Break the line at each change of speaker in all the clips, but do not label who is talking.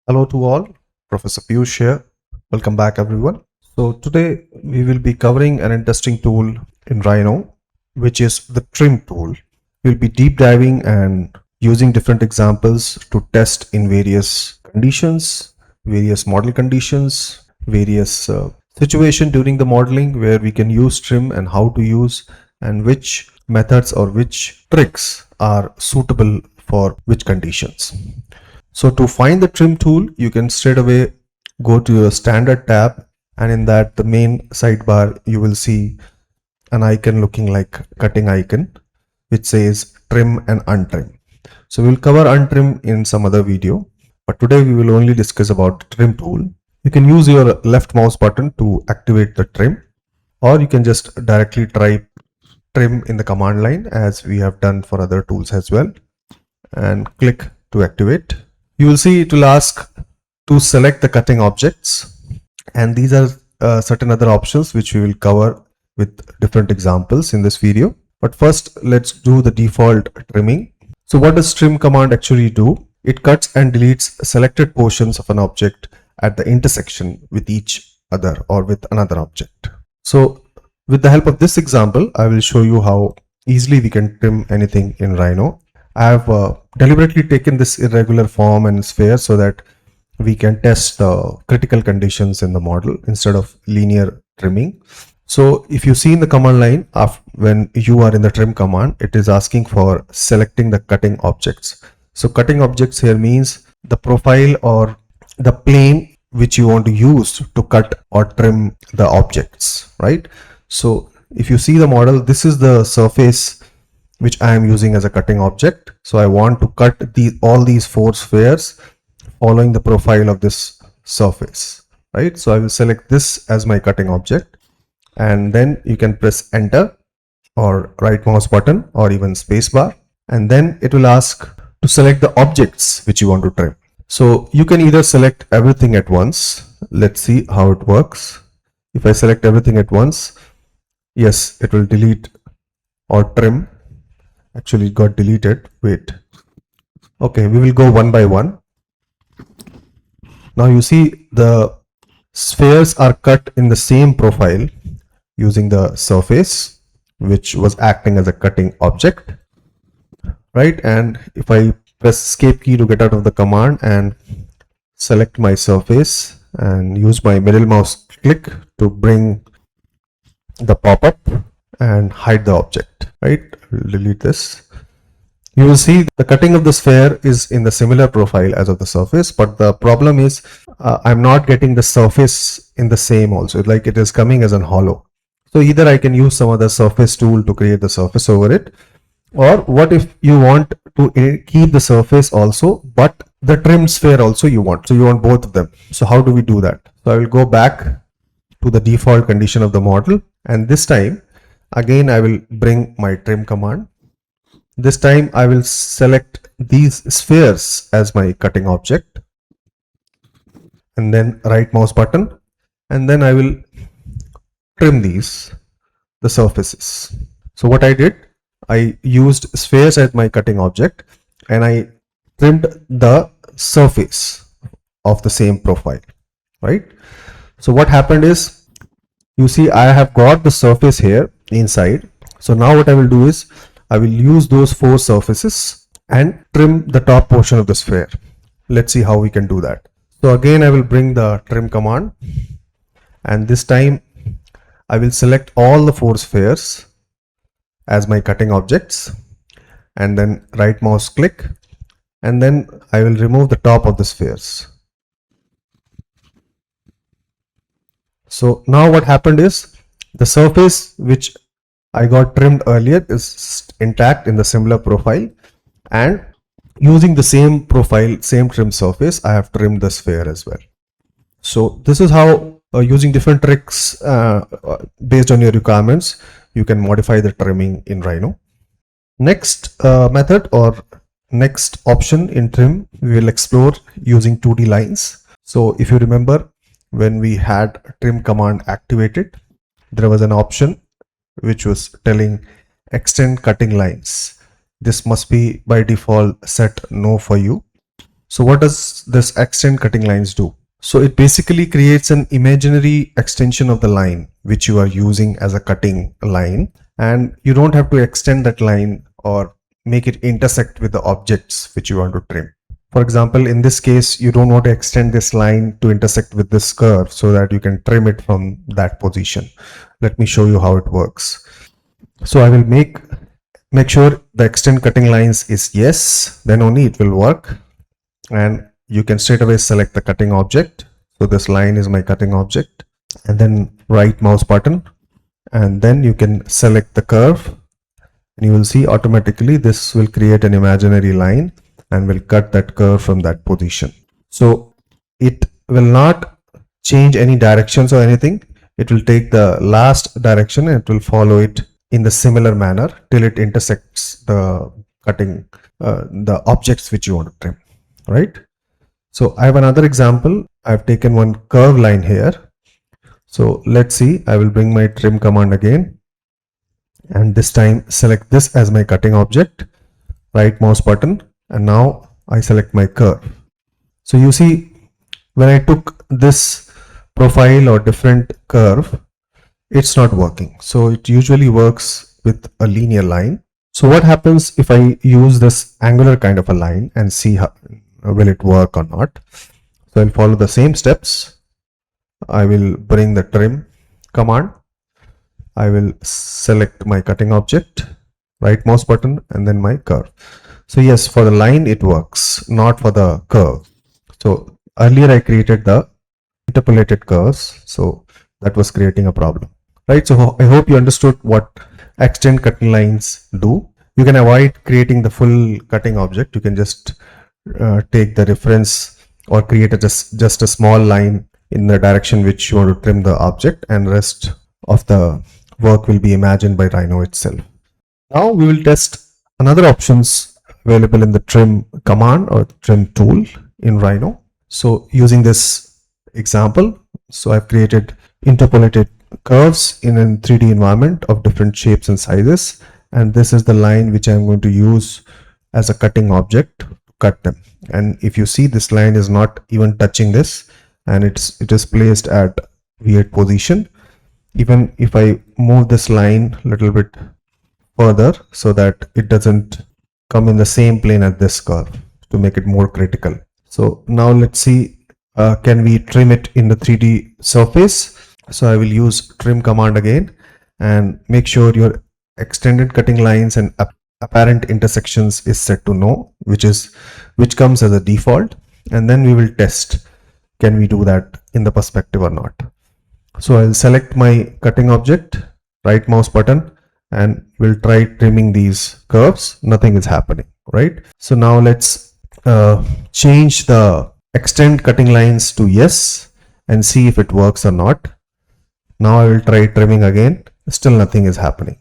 Hello to all, Professor Piyush here. Welcome back everyone. So today we will be covering an interesting tool in Rhino, which is the trim tool. We'll be deep diving and using different examples to test in various conditions, various model conditions, various situation during the modeling where we can use trim and how to use and which methods or which tricks are suitable for which conditions. So to find the trim tool, you can straight away go to your standard tab, and in that the main sidebar you will see an icon looking like cutting icon which says trim and untrim. So we'll cover untrim in some other video, but today we will only discuss about the trim tool. You can use your left mouse button to activate the trim, or you can just directly type trim in the command line as we have done for other tools as well, and click to activate. You will see it will ask to select the cutting objects, and these are certain other options which we will cover with different examples in this video. But first, let's do the default trimming. So what does trim command actually do? It cuts and deletes selected portions of an object at the intersection with each other or with another object. So with the help of this example, I will show you how easily we can trim anything in Rhino. I have deliberately taken this irregular form and sphere so that we can test critical conditions in the model instead of linear trimming. So if you see in the command line, when you are in the trim command, it is asking for selecting the cutting objects. So cutting objects here means the profile or the plane which you want to use to cut or trim the objects, right? So if you see the model, this is the surface which I am using as a cutting object. So I want to cut all these four spheres following the profile of this surface, right? So I will select this as my cutting object, and then you can press enter or right mouse button or even space bar, and then it will ask to select the objects which you want to trim. So you can either select everything at once. Let's see how it works. If I select everything at once, yes, it will delete or trim. Actually, it got deleted. Wait. Okay, we will go one by one. Now you see the spheres are cut in the same profile using the surface which was acting as a cutting object, right? And if I press escape key to get out of the command and select my surface and use my middle mouse click to bring the pop-up and hide the object, right? We'll delete this. You will see the cutting of the sphere is in the similar profile as of the surface, but the problem is I'm not getting the surface in the same also, like it is coming as an hollow. So either I can use some other surface tool to create the surface over it, or what if you want to keep the surface also, but the trimmed sphere also you want. So you want both of them. So how do we do that? So I will go back to the default condition of the model, and this time again I will bring my trim command. This time I will select these spheres as my cutting object, and then right mouse button, and then I will trim the surfaces. So what I did, I used spheres as my cutting object and I trimmed the surface of the same profile, right? So what happened is, you see I have got the surface here inside. So now what I will do is I will use those four surfaces and trim the top portion of the sphere. Let's see how we can do that. So again I will bring the trim command, and this time I will select all the four spheres as my cutting objects, and then right mouse click, and then I will remove the top of the spheres. So now what happened is the surface which I got trimmed earlier is intact in the similar profile, and using the same profile, same trim surface, I have trimmed the sphere as well. So this is how using different tricks based on your requirements, you can modify the trimming in Rhino. Next method or next option in trim, we will explore using 2D lines. So if you remember, when we had trim command activated, there was an option which was telling extend cutting lines. This must be by default set no for you. So what does this extend cutting lines do? So it basically creates an imaginary extension of the line which you are using as a cutting line, and you don't have to extend that line or make it intersect with the objects which you want to trim. For example, in this case, you don't want to extend this line to intersect with this curve so that you can trim it from that position. Let me show you how it works. So I will make sure the extend cutting lines is yes, then only it will work. And you can straight away select the cutting object. So this line is my cutting object, and then right mouse button, and then you can select the curve, and you will see automatically this will create an imaginary line and will cut that curve from that position. So it will not change any directions or anything. It will take the last direction and it will follow it in the similar manner till it intersects the cutting, the objects which you want to trim, right? So I have another example. I've taken one curve line here. So let's see, I will bring my trim command again, and this time select this as my cutting object, right mouse button, and now I select my curve. So you see, when I took this profile or different curve, it's not working. So it usually works with a linear line. So what happens if I use this angular kind of a line and see how will it work or not? So I'll follow the same steps. I will bring the trim command. I will select my cutting object, right mouse button, and then my curve. So yes, for the line it works, not for the curve. So earlier I created the interpolated curves, so that was creating a problem, right? So I hope you understood what extend cutting lines do. You can avoid creating the full cutting object. You can just take the reference or create just a small line in the direction which you want to trim the object, and rest of the work will be imagined by Rhino itself. Now we will test another options available in the trim command or trim tool in Rhino. So using this example, so I've created interpolated curves in a 3D environment of different shapes and sizes, and this is the line which I'm going to use as a cutting object to cut them. And if you see, this line is not even touching this, and it is placed at weird position. Even if I move this line a little bit further so that it doesn't come in the same plane as this curve to make it more critical. So now let's see, can we trim it in the 3D surface? So I will use trim command again, and make sure your extended cutting lines and apparent intersections is set to no, which comes as a default, and then we will test can we do that in the perspective or not. So I'll select my cutting object, right mouse button, and we'll try trimming these curves. Nothing is happening, right? So now let's change the extend cutting lines to yes and see if it works or not. Now I will try trimming again. Still nothing is happening.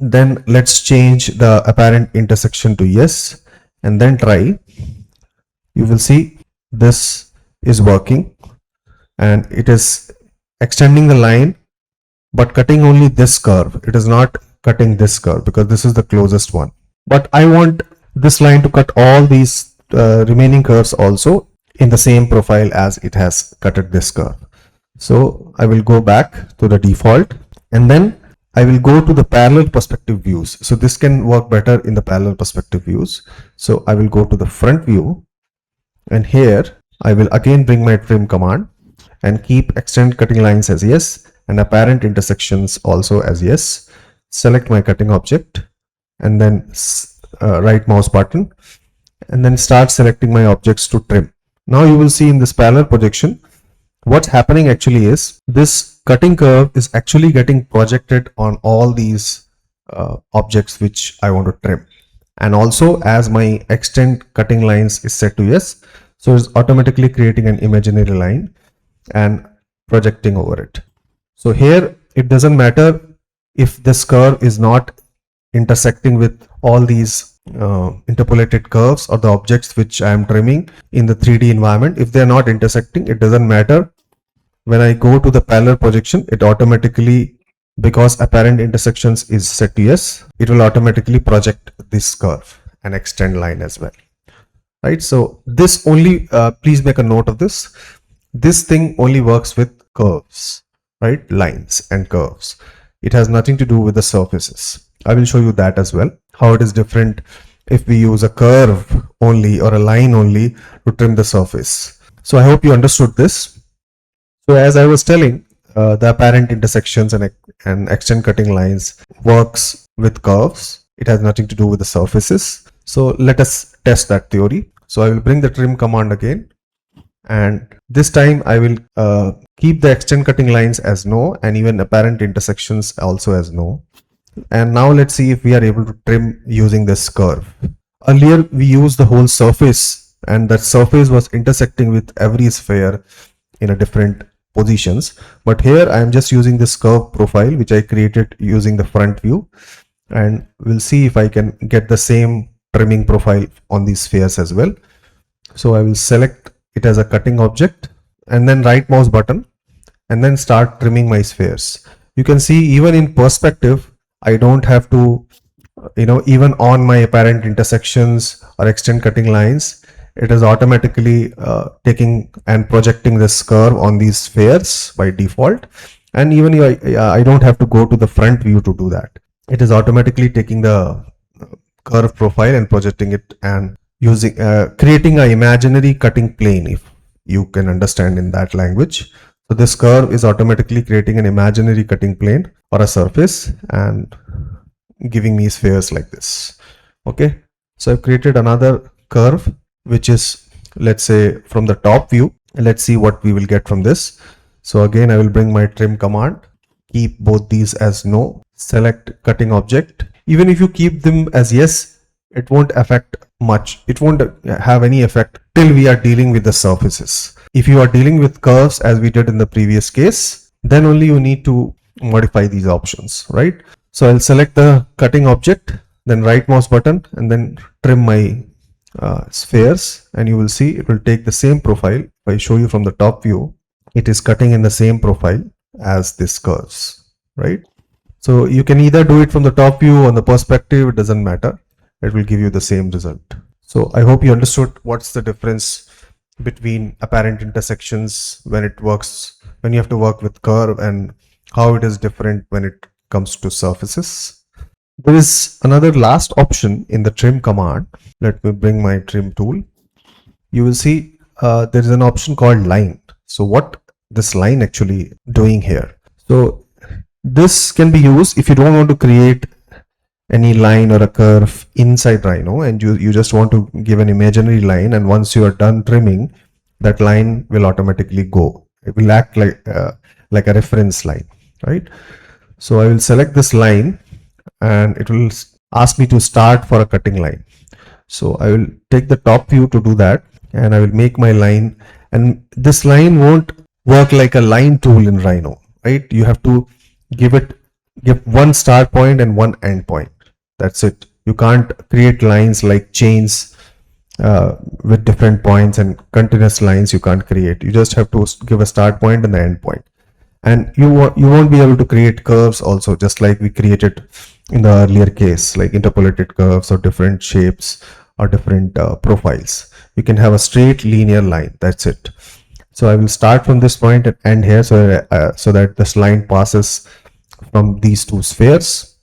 Then let's change the apparent intersection to yes and then try. You will see this is working, and it is extending the line but cutting only this curve. It is not cutting this curve because this is the closest one. But I want this line to cut all these remaining curves also in the same profile as it has cutted this curve. So I will go back to the default, and then I will go to the parallel perspective views. So this can work better in the parallel perspective views. So I will go to the front view, and here I will again bring my trim command and keep extend cutting lines as yes and apparent intersections also as yes. Select my cutting object and then right mouse button, and then start selecting my objects to trim. Now you will see in this parallel projection, what's happening actually is this cutting curve is actually getting projected on all these objects which I want to trim. And also, as my extend cutting lines is set to yes, so it's automatically creating an imaginary line and projecting over it. So here it doesn't matter if this curve is not intersecting with all these interpolated curves or the objects which I am trimming in the 3D environment. If they are not intersecting, it doesn't matter. When I go to the parallel projection, it automatically, because apparent intersections is set to yes, it will automatically project this curve and extend line as well. right? So this only, please make a note of this. This thing only works with curves, right? Lines and curves. It has nothing to do with the surfaces. I will show you that as well, how it is different if we use a curve only or a line only to trim the surface. So I hope you understood this. So as I was telling, the apparent intersections and extend cutting lines works with curves. It has nothing to do with the surfaces. So let us test that theory. So I will bring the trim command again, and this time I will keep the extend cutting lines as no and even apparent intersections also as no. And now let's see if we are able to trim using this curve. Earlier we used the whole surface, and that surface was intersecting with every sphere in a different positions, but here I am just using this curve profile which I created using the front view, and we'll see if I can get the same trimming profile on these spheres as well. So I will select it as a cutting object and then right mouse button and then start trimming my spheres. You can see even in perspective, I don't have to, even on my apparent intersections or extend cutting lines, it is automatically taking and projecting this curve on these spheres by default. And even I don't have to go to the front view to do that. It is automatically taking the curve profile and projecting it and using creating an imaginary cutting plane, if you can understand in that language. So this curve is automatically creating an imaginary cutting plane or a surface and giving me spheres like this. Okay, so I've created another curve which is, let's say, from the top view. Let's see what we will get from this. So again I will bring my trim command, keep both these as no, select cutting object. Even if you keep them as yes, it won't affect much. It won't have any effect till we are dealing with the surfaces. If you are dealing with curves as we did in the previous case, then only you need to modify these options, right? So I'll select the cutting object, then right mouse button and then trim my spheres, and you will see it will take the same profile. If I show you from the top view, it is cutting in the same profile as this curves, right? So you can either do it from the top view or the perspective, it doesn't matter. It will give you the same result. So I hope you understood what's the difference between apparent intersections when you have to work with curve, and how it is different when it comes to surfaces. There is another last option in the trim command. Let me bring my trim tool. You will see there is an option called line. So what this line actually doing here? So this can be used if you don't want to create any line or a curve inside Rhino, and you just want to give an imaginary line, and once you are done trimming, that line will automatically go. It will act like a reference line, right? So I will select this line and it will ask me to start for a cutting line. So I will take the top view to do that, and I will make my line, and this line won't work like a line tool in Rhino, right? You have to give one start point and one end point. That's it. You can't create lines like chains with different points, and continuous lines you can't create. You just have to give a start point and the end point. And you won't be able to create curves also, just like we created in the earlier case, like interpolated curves or different shapes or different profiles. You can have a straight linear line. That's it. So I will start from this point and end here, so that this line passes from these two spheres,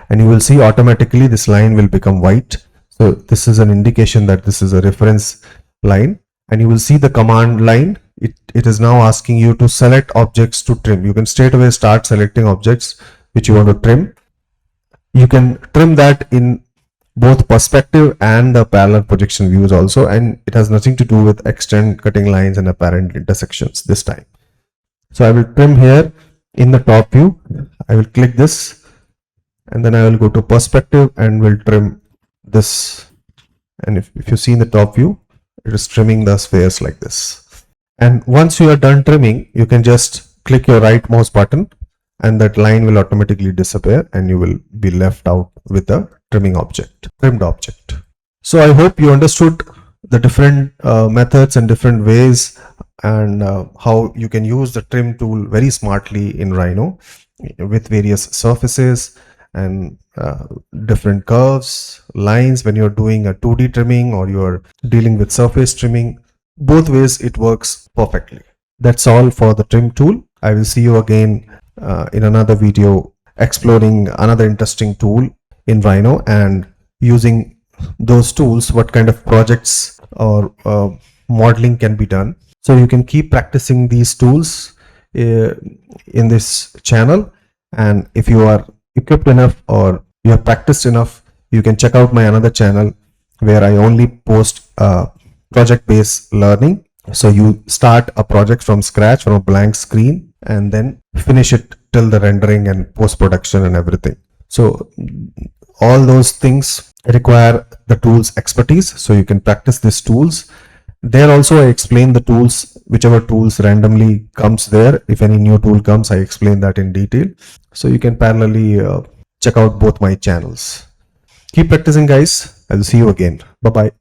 and you will see automatically this line will become white. So this is an indication that this is a reference line, and you will see the command line. It is now asking you to select objects to trim. You can straight away start selecting objects which you want to trim. You can trim that in both perspective and the parallel projection views also, and it has nothing to do with extend cutting lines and apparent intersections this time. So I will trim here in the top view. I will click this, and then I will go to perspective and will trim this. And if you see in the top view, it is trimming the spheres like this. And once you are done trimming, you can just click your right mouse button and that line will automatically disappear, and you will be left out with the trimmed object. So I hope you understood the different methods and different ways, and how you can use the trim tool very smartly in Rhino with various surfaces and different curves, lines when you're doing a 2D trimming or you're dealing with surface trimming. Both ways it works perfectly. That's all for the trim tool. I will see you again in another video exploring another interesting tool in Rhino and using those tools, what kind of projects or modeling can be done. So you can keep practicing these tools in this channel, and if you are equipped enough or you have practiced enough, you can check out my another channel where I only post project based learning. So you start a project from scratch, from a blank screen, and then finish it till the rendering and post production and everything. So all those things require the tools expertise, so you can practice these tools. There also I explain the tools, whichever tools randomly comes there. If any new tool comes, I explain that in detail. So you can parallelly check out both my channels. Keep practicing, guys. I'll see you again. Bye bye.